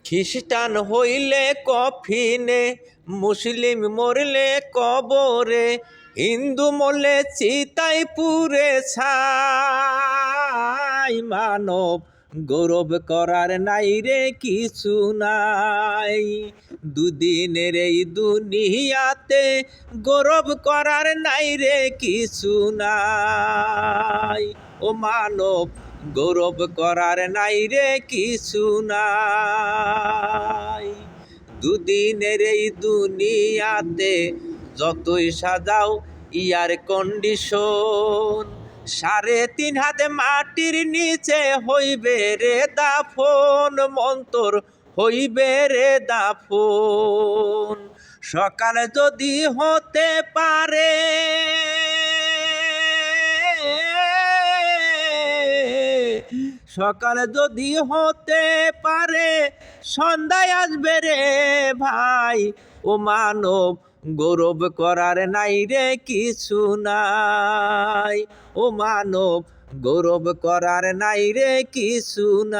খ্রিস্টান হইলে কফিনে, মুসলিম মরলে কবরে, হিন্দু মরলে চিতাই পুরে ছাই। মানব গৌরব করার নাই রে কিছু নাই, দুদিনের এই দুনিয়াতে গৌরব করার নাই রে কিছু নাই। ও মানব গৌরব করার নাই রে কিছু নাই। দুদিনের এই দুনিয়াতে যতই সাজাও ইয়ার কন্ডিশন, 3.5 হাত মাটির নিচে হইবে রে দাফন, মন্তর হইবে রে দাফন। সকাল যদি হতে পারে, সকাল যদি হতে পারে, সন্ধ্যায় আসবে রে ভাই। ও মানব গৌরব করার নাই রে কিছু নাই। ও মানব গৌরব করার নাই রে কিছু নাই।